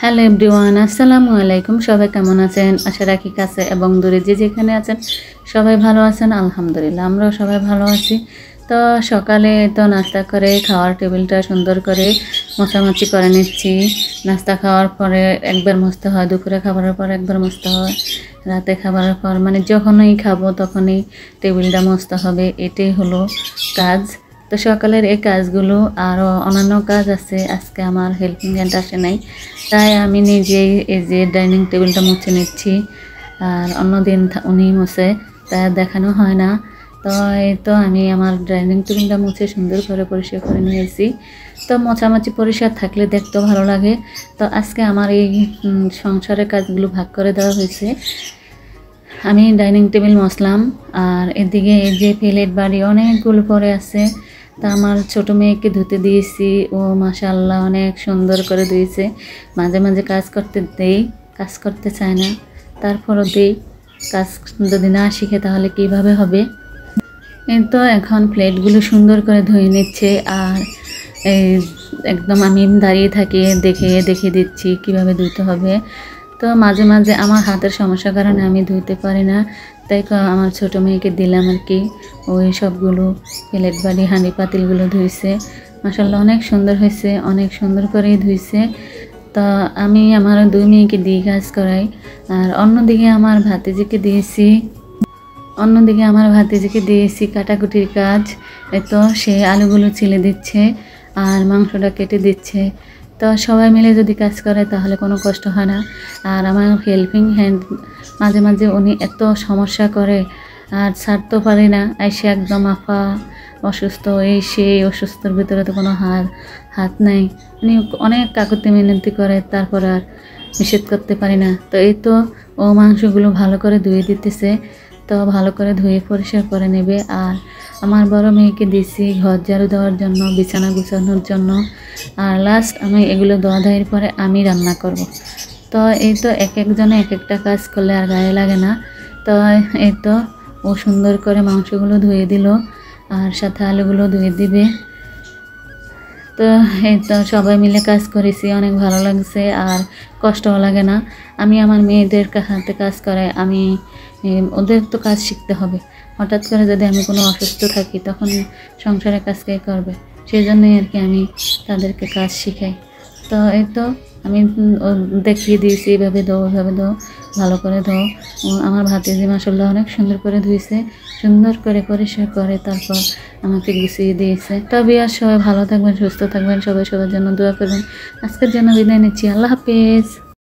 Hello everyone, আসসালামু আলাইকুম। সবাই কেমন আছেন? আশা রাখি কাছে এবং দূরে যে যেখানে আছেন সবাই ভালো আছেন। আলহামদুলিল্লাহ, আমরাও সবাই ভালো আছি। তো সকালে তো নাস্তা করে খাওয়ার টেবিলটা সুন্দর করে মোছামাছি করে নিচ্ছি। নাস্তা খাওয়ার পরে একবার মুছতে হয়, দুপুরে খাবারের পর একবার মুছতে হয়, রাতে খাবারের পর মানে যখনই খাবো তখনই টেবিলটা মুছতে হবে। এটাই হলো কাজ। তো সকালের এই কাজগুলো আরও অন্যান্য কাজ আছে, আজকে আমার হেল্পিং হ্যান্ড আসে নাই, তাই আমি নিজেই এই যে ডাইনিং টেবিলটা মুছে নিচ্ছি। আর অন্যদিন উনি মুছে, তাই দেখানো হয় না। তো এই তো আমি আমার ডাইনিং টেবিলটা মুছে সুন্দর করে পরিষ্কার করে নিয়েছি। তো মোছামাছি পরিষ্কার থাকলে দেখতেও ভালো লাগে। তো আজকে আমার এই সংসারের কাজগুলো ভাগ করে দেওয়া হয়েছে। আমি ডাইনিং টেবিল মুছলাম, আর এদিকে এই যে প্লেট বাড়ি অনেকগুলো পরে আছে, তা আমার ছোটো মেয়েকে ধুতে দিয়েছি। ও মাশাআল্লাহ অনেক সুন্দর করে ধুয়েছে। মাঝে মাঝে কাজ করতে চায় না, তারপরও দেই। কাজ যদি না শিখে তাহলে কিভাবে হবে। এই তো এখন প্লেটগুলো সুন্দর করে ধুয়ে নিচ্ছে, আর এই একদম আমি দাঁড়িয়ে থাকি দেখে দিচ্ছি কিভাবে ধুতে হবে। তো মাঝে মাঝে আমার হাতের সমস্যার কারণে আমি ধুইতে পারি না, তাই আমার ছোটো মেয়েকে দিলাম আর কি। ওই সবগুলো প্লেট বাড়ি হাঁড়ি পাতিলগুলো ধুইছে। মাশাআল্লাহ অনেক সুন্দর হয়েছে, অনেক সুন্দর করেই ধুইছে। তা আমি আমার দুই মেয়েকে দিয়ে কাজ করাই, আর অন্যদিকে আমার ভাতিজিকে দিয়েছি কাটাকুটির কাজ। তো সে আলুগুলো ছিলে দিচ্ছে আর মাংসটা কেটে দিচ্ছে। তো সবাই মিলে যদি কাজ করে তাহলে কোনো কষ্ট হয় না। আর আমার হেল্পিং হ্যান্ড মাঝে মাঝে উনি এত সমস্যা করে, আর ছাড়তেও পারি না। এসে একদম আফা অসুস্থ, এই সেই অসুস্থর ভিতরে তো কোনো হাত নাই। উনি অনেক কাকুতি মিনতি করে, তারপর আর নিষেধ করতে পারি না। তো এই তো ও মাংসগুলো ভালো করে ধুয়ে দিতেছে। তো ভালো করে ধুয়ে পরিষ্কার করে নেবে। আর আমার বড় মেয়েকে দিছি ঘর ঝাড়ু দেওয়ার জন্য, বিছানা গুছানোর জন্য। আর লাস্ট আমি এগুলো ধোয়া ধোয়ার পরে আমি রান্না করব। তো এই তো এক একজনে এক একটা কাজ করলে আর গায়ে লাগে না। তো এই তো ও সুন্দর করে মাংসগুলো ধুয়ে দিল, আর সাথে আলুগুলো ধুয়ে দিবে। তো এই তো সবাই মিলে কাজ করেছি, অনেক ভালো লাগছে আর কষ্টও লাগে না। আমি আমার মেয়েদের হাতে কাজ করাই, ওদের তো কাজ শিখতে হবে। হঠাৎ করে যদি আমি কোনো অসুস্থ থাকি তখন সংসারের কাজ কে করবে, সেই জন্যই আর কি আমি তাদেরকে কাজ শিখাই। তো এই তো আমি দেখিয়ে দিয়েছি এভাবে দো ভালো করে ধো। আমার ভাতিজি মাশাআল্লাহ অনেক সুন্দর করে ধুয়েছে, সুন্দর করে পরিষ্কার করে তারপর আমাকে গুছিয়ে দিয়েছে। তবে আর সবাই ভালো থাকবেন, সুস্থ থাকবেন, সবাই সবার জন্য দোয়া করবেন। আজকের জন্য বিদায় নিচ্ছি। আল্লাহ হাফেজ।